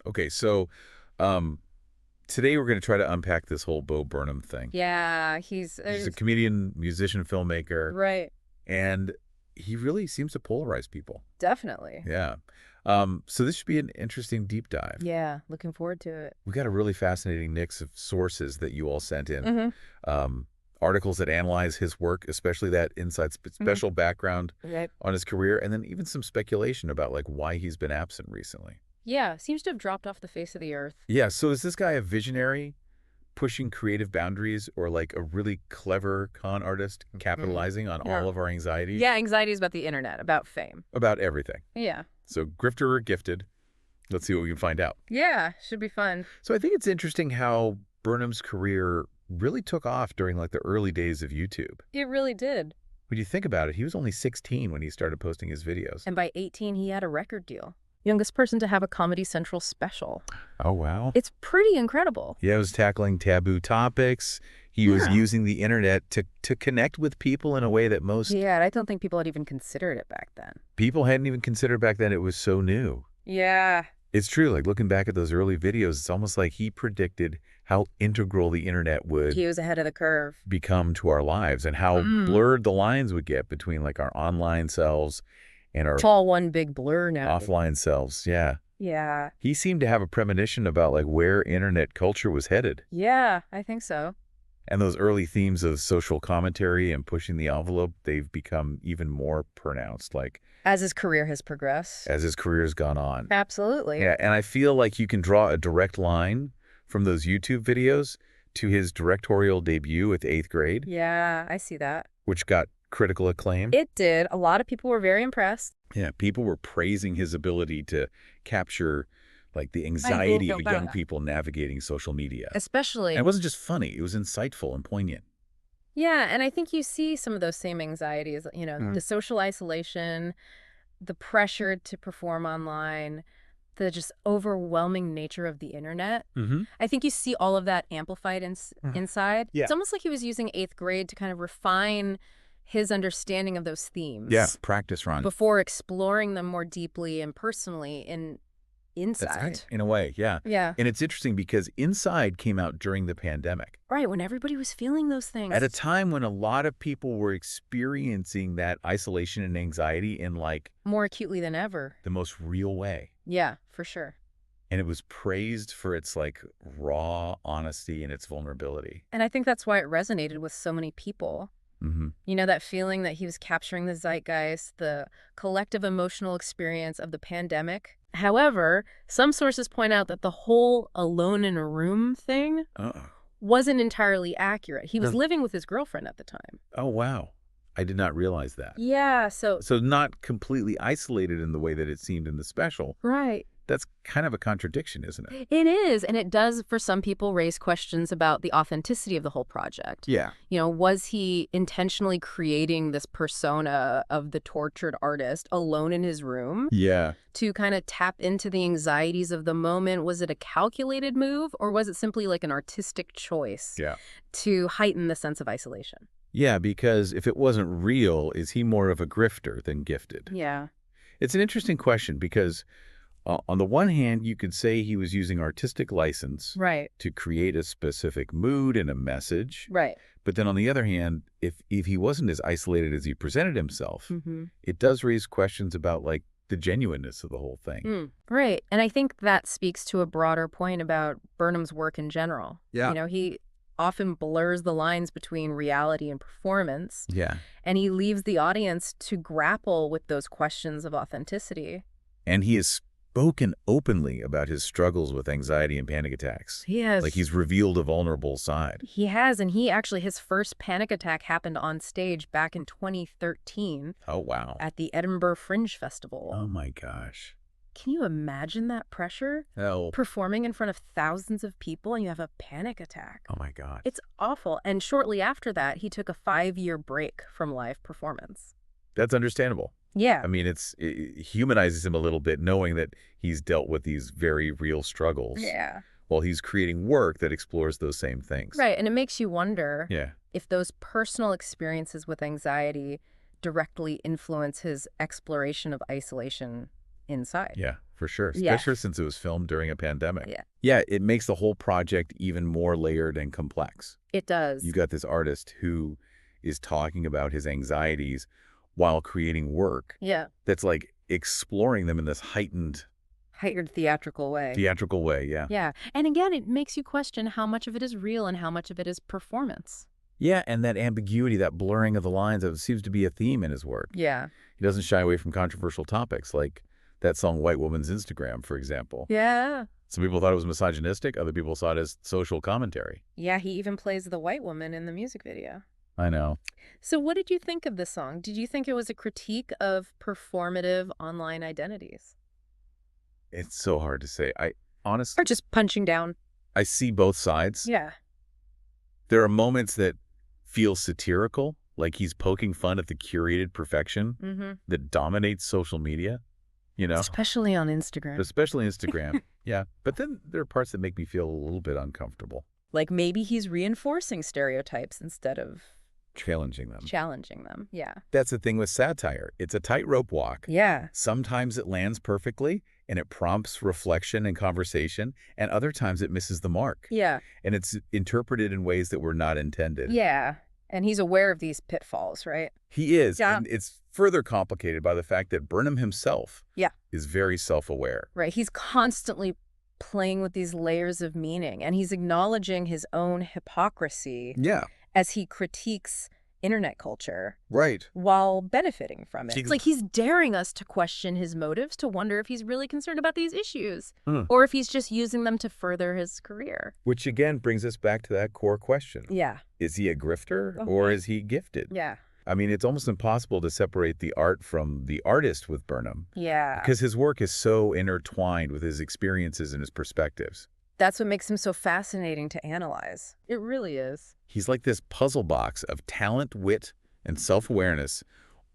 Okay, so um, today we're going to try to unpack this whole Bo Burnham thing. Yeah, He's a comedian, musician, filmmaker, right. and he really seems to polarize people. Definitely. Yeah. So this should be an interesting deep dive. Yeah, looking forward to it. We got a really fascinating mix of sources that you all sent in. Mm-hmm. Um, Articles that analyze his work, especially that inside Mm-hmm. special background Right. on his career, and then even some speculation about like why he's been absent recently. Yeah, seems to have dropped off the face of the earth. Yeah, so is this guy a visionary pushing creative boundaries or like a really clever con artist capitalizing on Yeah. all of our anxiety Yeah, anxiety is about the internet, about fame. about everything? Yeah. So grifter or gifted? Let's see what we can find out. Yeah, should be fun. So I think it's interesting how Burnham's career really took off during like the early days of YouTube. It really did. When you think about it, he was only 16 when he started posting his videos. And by 18, he had a record deal. Youngest person to have a Comedy Central special. Oh, wow. It's pretty incredible. Yeah, he was tackling taboo topics. He was using the internet to connect with people in a way that most Yeah, I don't think people had even considered it back then. people hadn't even considered back then. It was so new. Yeah. It's true. Like looking back at those early videos, it's almost like he predicted how integral the internet would He was ahead of the curve. become to our lives and how blurred the lines would get between like our online selves and our It's all one big blur now. offline selves. Yeah. Yeah. He seemed to have a premonition about like where internet culture was headed. Yeah, I think so. And those early themes of social commentary and pushing the envelope, they've become even more pronounced, like As his career has progressed. as his career's gone on. Absolutely. Yeah, and I feel like you can draw a direct line from those YouTube videos to his directorial debut with 8th grade, Yeah, I see that. which got critical acclaim. It did. A lot of people were very impressed. Yeah, people were praising his ability to capture like the anxiety of young people navigating social media. Especially. And it wasn't just funny, it was insightful and poignant. Yeah, and I think you see some of those same anxieties, the social isolation, the pressure to perform online, the just overwhelming nature of the internet. Mm-hmm. I think you see all of that amplified inside. Yeah. It's almost like he was using 8th grade to kind of refine his understanding of those themes. Yeah, practice run. Before exploring them more deeply and personally inside. That's right. In a way, yeah. Yeah. And it's interesting because Inside came out during the pandemic, Right, when everybody was feeling those things. at a time when a lot of people were experiencing that isolation and anxiety in like More acutely than ever. the most real way. Yeah, for sure. And it was praised for its like raw honesty and its vulnerability. And I think that's why it resonated with so many people. Mm-hmm. You know, that feeling that he was capturing the zeitgeist, the collective emotional experience of the pandemic. However, some sources point out that the whole alone in a room thing wasn't entirely accurate. He was living with his girlfriend at the time. Oh, wow. I did not realize that. Yeah, so... So not completely isolated in the way that it seemed in the special. Right. That's kind of a contradiction, isn't it? It is, and it does, for some people, raise questions about the authenticity of the whole project. Yeah. You know, was he intentionally creating this persona of the tortured artist alone in his room Yeah. to kind of tap into the anxieties of the moment? Was it a calculated move, or was it simply like an artistic choice to heighten the sense of isolation? Yeah, because if it wasn't real, is he more of a grifter than gifted? Yeah. It's an interesting question because on the one hand, you could say he was using artistic license Right. to create a specific mood and a message. Right. But then on the other hand, if he wasn't as isolated as he presented himself, Mm-hmm. it does raise questions about like the genuineness of the whole thing. Right. And I think that speaks to a broader point about Burnham's work in general. Yeah. You know, he often blurs the lines between reality and performance, Yeah. and he leaves the audience to grapple with those questions of authenticity. And he has spoken openly about his struggles with anxiety and panic attacks. He has. Like he's revealed a vulnerable side. He has, and his first panic attack happened on stage back in 2013 Oh, wow. at the Edinburgh Fringe Festival. Oh, my gosh. Can you imagine that pressure? Hell. Performing in front of thousands of people and you have a panic attack. Oh, my God. It's awful. And shortly after that, he took a 5-year break from live performance. That's understandable. Yeah. I mean, it humanizes him a little bit knowing that he's dealt with these very real struggles. Yeah. While he's creating work that explores those same things. Right. And it makes you wonder if those personal experiences with anxiety directly influence his exploration of isolation inside. Yeah, for sure, Yeah. especially since it was filmed during a pandemic. Yeah. Yeah, it makes the whole project even more layered and complex. It does. You got this artist who is talking about his anxieties while creating work Yeah. that's like exploring them in this heightened Theatrical way. theatrical way, yeah. Yeah. And again, it makes you question how much of it is real and how much of it is performance. Yeah, and that ambiguity, that blurring of the lines, that seems to be a theme in his work. Yeah. He doesn't shy away from controversial topics, like that song White Woman's Instagram, for example. Yeah. Some people thought it was misogynistic. Other people saw it as social commentary. Yeah, he even plays the white woman in the music video. I know. So what did you think of this song? Did you think it was a critique of performative online identities? It's so hard to say. Honestly, Or just punching down? I see both sides. Yeah. There are moments that feel satirical, like he's poking fun at the curated perfection that dominates social media, you know? Especially on Instagram. Especially Instagram. Yeah. But then there are parts that make me feel a little bit uncomfortable. Like maybe he's reinforcing stereotypes instead of Challenging them. challenging them. Yeah. That's the thing with satire. It's a tightrope walk. Yeah. Sometimes it lands perfectly and it prompts reflection and conversation, and other times it misses the mark. Yeah. And it's interpreted in ways that were not intended. Yeah. And he's aware of these pitfalls, right? He is. Yeah. And it's further complicated by the fact that Burnham himself Yeah. is very self-aware. Right. He's constantly playing with these layers of meaning, and he's acknowledging his own hypocrisy Yeah. as he critiques internet culture Right. while benefiting from it. He's- It's like he's daring us to question his motives, to wonder if he's really concerned about these issues, Hmm. or if he's just using them to further his career. Which again brings us back to that core question. Yeah. Is he a grifter or is he gifted? Yeah. I mean, it's almost impossible to separate the art from the artist with Burnham Yeah. because his work is so intertwined with his experiences and his perspectives. That's what makes him so fascinating to analyze. It really is. He's like this puzzle box of talent, wit, and self-awareness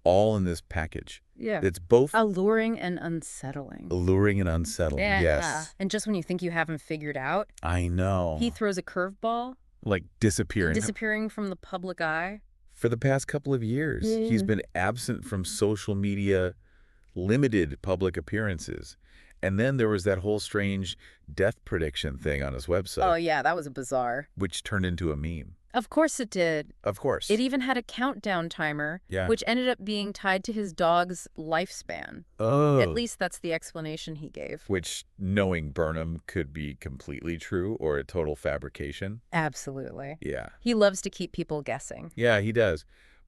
all in this package. Yeah. It's both Alluring and unsettling. alluring and unsettling. Yes. And just when you think you have him figured out, I know. he throws a curveball, like disappearing. from the public eye. For the past couple of years, he's been absent from social media, limited public appearances. And then there was that whole strange death prediction thing on his website, Oh, yeah, that was bizarre. which turned into a meme. Of course it did. Of course. It even had a countdown timer, Yeah. which ended up being tied to his dog's lifespan. Oh. At least that's the explanation he gave. Which, knowing Burnham, could be completely true or a total fabrication. Absolutely. Yeah. He loves to keep people guessing. Yeah, he does.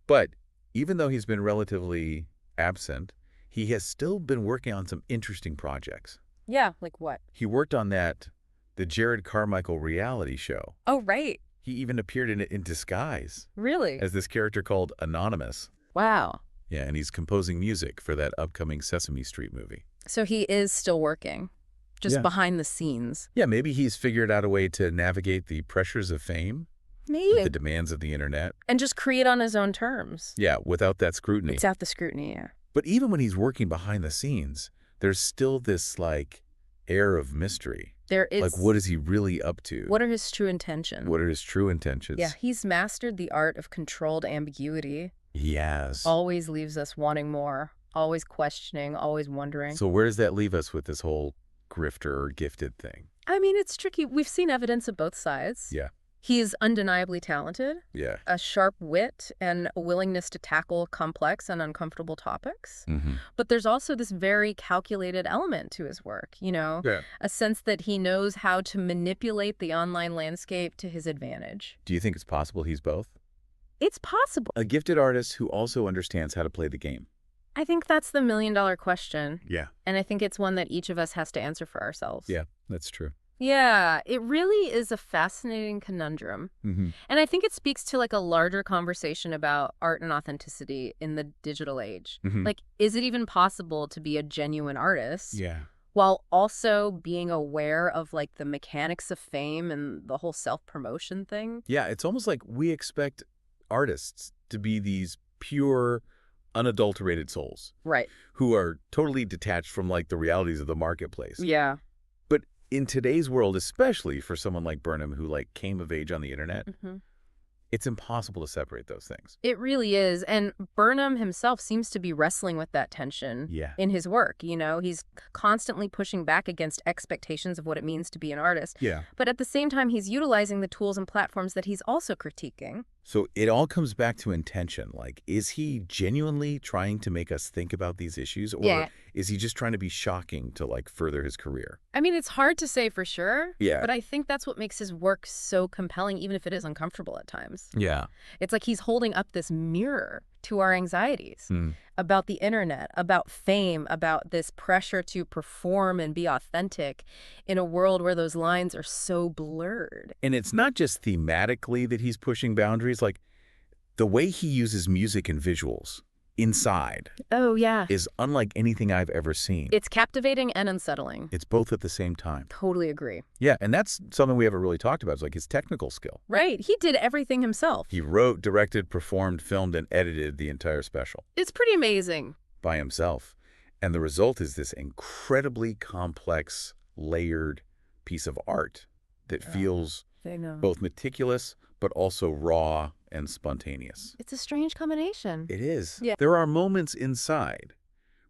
But even though he's been relatively absent, he has still been working on some interesting projects. Yeah, like what? He worked on the Jared Carmichael reality show. Oh, right. He even appeared in it in disguise Really? as this character called Anonymous. Wow. Yeah, and he's composing music for that upcoming Sesame Street movie. So he is still working, just Yeah. behind the scenes. Yeah, maybe he's figured out a way to navigate the pressures of fame, Maybe. the demands of the internet. And just create on his own terms. Yeah, without that scrutiny. Without the scrutiny, yeah. But even when he's working behind the scenes, there's still this, like, air of mystery. There is. Like, what is he really up to? What are his true intentions? What are his true intentions? Yeah, he's mastered the art of controlled ambiguity. He has. Always leaves us wanting more, always questioning, always wondering. So where does that leave us with this whole grifter or gifted thing? I mean, it's tricky. We've seen evidence of both sides. Yeah. He's undeniably talented, Yeah. a sharp wit, and a willingness to tackle complex and uncomfortable topics. Mm-hmm. But there's also this very calculated element to his work, you know, Yeah. a sense that he knows how to manipulate the online landscape to his advantage. Do you think it's possible he's both? It's possible. A gifted artist who also understands how to play the game. I think that's the million-dollar question. Yeah. And I think it's one that each of us has to answer for ourselves. Yeah, that's true. Yeah, it really is a fascinating conundrum. Mm-hmm. And I think it speaks to like a larger conversation about art and authenticity in the digital age. Mhm. Like, is it even possible to be a genuine artist Yeah. while also being aware of like the mechanics of fame and the whole self-promotion thing? Yeah, it's almost like we expect artists to be these pure, unadulterated souls Right. who are totally detached from like the realities of the marketplace. Yeah. But in today's world, especially for someone like Burnham who like came of age on the internet, Mm-hmm. It's impossible to separate those things. It really is. And Burnham himself seems to be wrestling with that tension Yeah. in his work. He's constantly pushing back against expectations of what it means to be an artist. Yeah. But at the same time, he's utilizing the tools and platforms that he's also critiquing. So it all comes back to intention. Like, is he genuinely trying to make us think about these issues? Or is he just trying to be shocking to, like, further his career? I mean, it's hard to say for sure. Yeah. But I think that's what makes his work so compelling, even if it is uncomfortable at times. Yeah. It's like he's holding up this mirror to our anxieties about the internet, about fame, about this pressure to perform and be authentic in a world where those lines are so blurred. And it's not just thematically that he's pushing boundaries. Like, the way he uses music and visuals inside Oh, yeah. is unlike anything I've ever seen. It's captivating and unsettling. It's both at the same time. Totally agree. Yeah, and that's something we haven't really talked about. It's like his technical skill. Right. He did everything himself. He wrote, directed, performed, filmed, and edited the entire special It's pretty amazing. by himself. And the result is this incredibly complex, layered piece of art that feels both meticulous but also raw and spontaneous. It's a strange combination. It is. Yeah. There are moments inside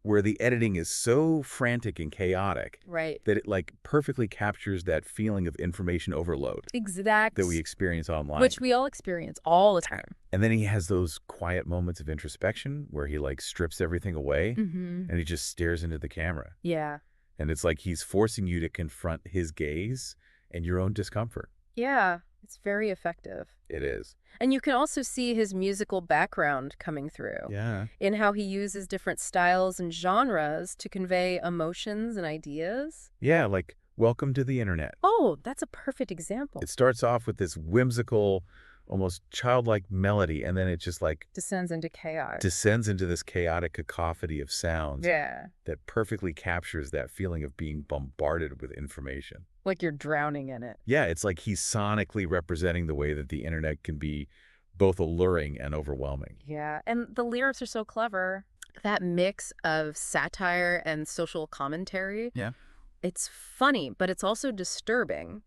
where the editing is so frantic and chaotic Right. that it, like, perfectly captures that feeling of information overload Exactly. that we experience online. Which we all experience all the time. And then he has those quiet moments of introspection where he, like, strips everything away and he just stares into the camera. Yeah. And it's like he's forcing you to confront his gaze and your own discomfort. Yeah. It's very effective. It is. And you can also see his musical background coming through Yeah. in how he uses different styles and genres to convey emotions and ideas. Yeah, like, welcome to the internet. Oh, that's a perfect example. It starts off with this whimsical, almost childlike melody, and then it just, like, Descends into chaos. descends into this chaotic cacophony of sounds Yeah. that perfectly captures that feeling of being bombarded with information. Like you're drowning in it. Yeah, it's like he's sonically representing the way that the internet can be both alluring and overwhelming. Yeah. And the lyrics are so clever. That mix of satire and social commentary. Yeah. It's funny, but it's also disturbing.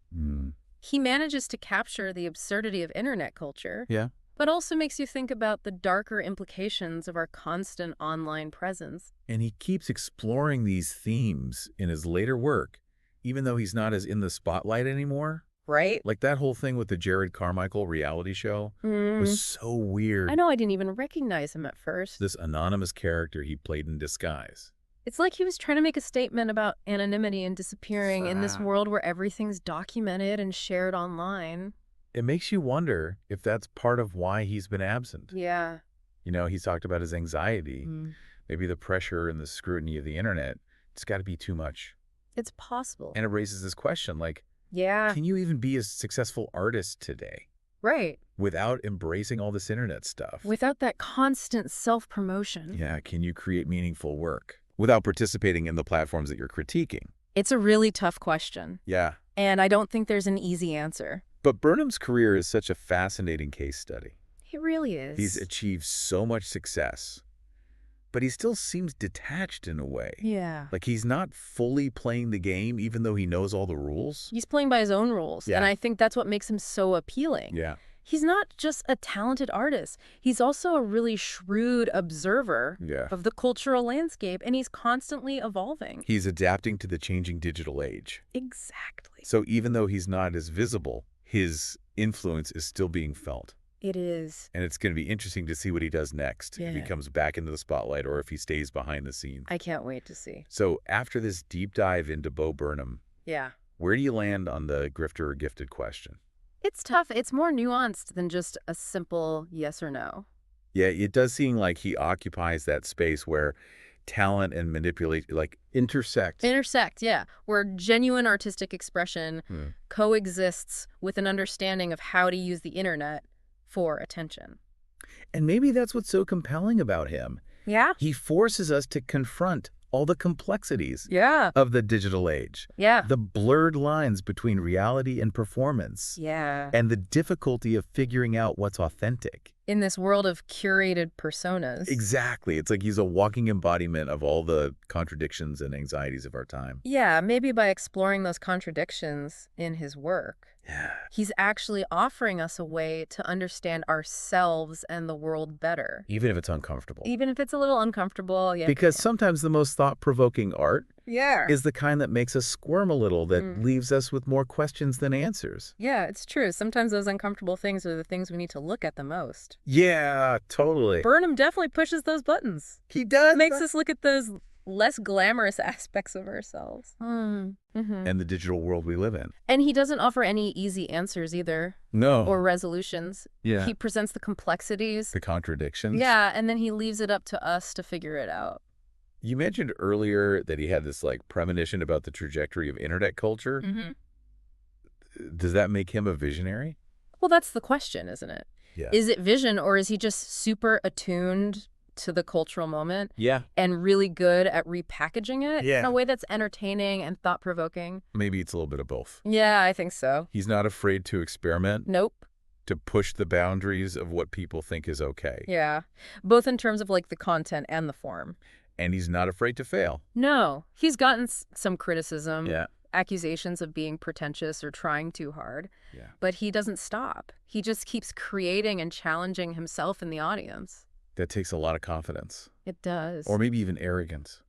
He manages to capture the absurdity of internet culture. Yeah. But also makes you think about the darker implications of our constant online presence. And he keeps exploring these themes in his later work, even though he's not as in the spotlight anymore. Right? Like that whole thing with the Jared Carmichael reality show was so weird. I know, I didn't even recognize him at first. This anonymous character he played in disguise. It's like he was trying to make a statement about anonymity and disappearing in this world where everything's documented and shared online. It makes you wonder if that's part of why he's been absent. Yeah. You know, he's talked about his anxiety, maybe the pressure and the scrutiny of the internet. It's got to be too much. It's possible. And it raises this question, like, Yeah. can you even be a successful artist today Right. without embracing all this internet stuff? Without that constant self-promotion. Yeah, can you create meaningful work without participating in the platforms that you're critiquing? It's a really tough question. Yeah. And I don't think there's an easy answer. But Burnham's career is such a fascinating case study. It really is. He's achieved so much success, but he still seems detached in a way. Yeah. Like he's not fully playing the game, even though he knows all the rules. He's playing by his own rules. Yeah. And I think that's what makes him so appealing. Yeah. He's not just a talented artist. He's also a really shrewd observer Yeah. of the cultural landscape, and he's constantly evolving. He's adapting to the changing digital age. Exactly. So even though he's not as visible, his influence is still being felt. It is. And it's going to be interesting to see what he does next, if he Yeah. comes back into the spotlight or if he stays behind the scenes. I can't wait to see. So after this deep dive into Bo Burnham, Yeah. where do you land on the grifter or gifted question? It's tough. It's more nuanced than just a simple yes or no. Yeah, it does seem like he occupies that space where talent and manipulation like intersect. Intersect, yeah. Where genuine artistic expression coexists with an understanding of how to use the internet for attention. And maybe that's what's so compelling about him. Yeah? He forces us to confront all the complexities Yeah. of the digital age. Yeah. The blurred lines between reality and performance. Yeah. And the difficulty of figuring out what's authentic. In this world of curated personas. Exactly. It's like he's a walking embodiment of all the contradictions and anxieties of our time. Yeah, maybe by exploring those contradictions in his work, Yeah. He's actually offering us a way to understand ourselves and the world better. Even if it's uncomfortable. Even if it's a little uncomfortable, yeah. Because sometimes the most thought-provoking art Yeah. is the kind that makes us squirm a little, that leaves us with more questions than answers. Yeah, it's true. Sometimes those uncomfortable things are the things we need to look at the most. Yeah, totally. Burnham definitely pushes those buttons. He does. Makes us look at those less glamorous aspects of ourselves. And the digital world we live in. And he doesn't offer any easy answers either. No. Or resolutions. Yeah. He presents the complexities. The contradictions. Yeah, and then he leaves it up to us to figure it out. You mentioned earlier that he had this like premonition about the trajectory of internet culture. Does that make him a visionary? Well, that's the question, isn't it? Yeah. Is it vision, or is he just super attuned to the cultural moment? Yeah. And really good at repackaging it Yeah. in a way that's entertaining and thought-provoking? Maybe it's a little bit of both. Yeah, I think so. He's not afraid to experiment. Nope. To push the boundaries of what people think is okay. Yeah. Both in terms of like the content and the form. And he's not afraid to fail. No. He's gotten some criticism. Yeah. Accusations of being pretentious or trying too hard. Yeah. But he doesn't stop. He just keeps creating and challenging himself in the audience. That takes a lot of confidence. It does. Or maybe even arrogance.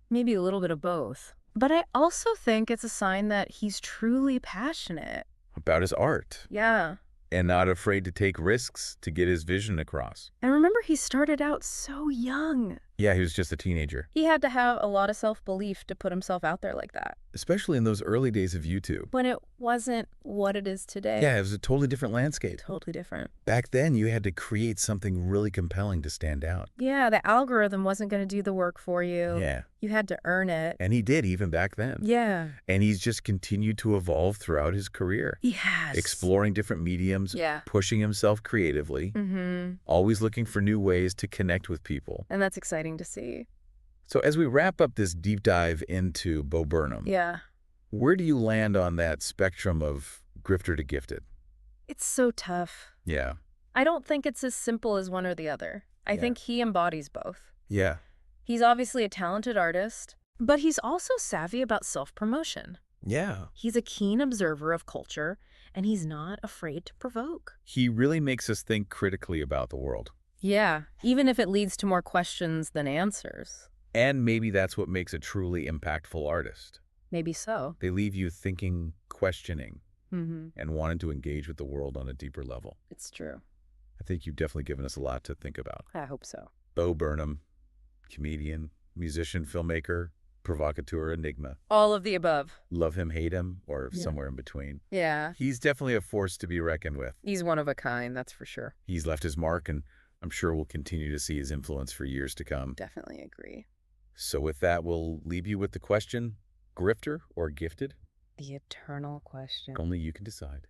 Maybe a little bit of both. But I also think it's a sign that he's truly passionate. About his art. Yeah. And not afraid to take risks to get his vision across. And remember, he started out so young. Yeah, he was just a teenager. He had to have a lot of self-belief to put himself out there like that. Especially in those early days of YouTube. When it wasn't what it is today. Yeah, it was a totally different landscape. Totally different. Back then, you had to create something really compelling to stand out. Yeah, the algorithm wasn't going to do the work for you. Yeah. You had to earn it. And he did, even back then. Yeah. And he's just continued to evolve throughout his career. He has. Exploring different mediums. Yeah. Pushing himself creatively. Always looking for new ways to connect with people. And that's exciting to see. So as we wrap up this deep dive into Bo Burnham, yeah, where do you land on that spectrum of grifter to gifted? It's so tough. Yeah. I don't think it's as simple as one or the other. I think he embodies both. Yeah. He's obviously a talented artist, but he's also savvy about self-promotion. Yeah. He's a keen observer of culture, and he's not afraid to provoke. He really makes us think critically about the world. Yeah, even if it leads to more questions than answers. And maybe that's what makes a truly impactful artist. Maybe so. They leave you thinking, questioning, and wanting to engage with the world on a deeper level. It's true. I think you've definitely given us a lot to think about. I hope so. Bo Burnham, comedian, musician, filmmaker, provocateur, enigma. All of the above. Love him, hate him, or somewhere in between. Yeah. He's definitely a force to be reckoned with. He's one of a kind, that's for sure. He's left his mark, and I'm sure we'll continue to see his influence for years to come. Definitely agree. So with that, we'll leave you with the question, grifter or gifted? The eternal question. Only you can decide.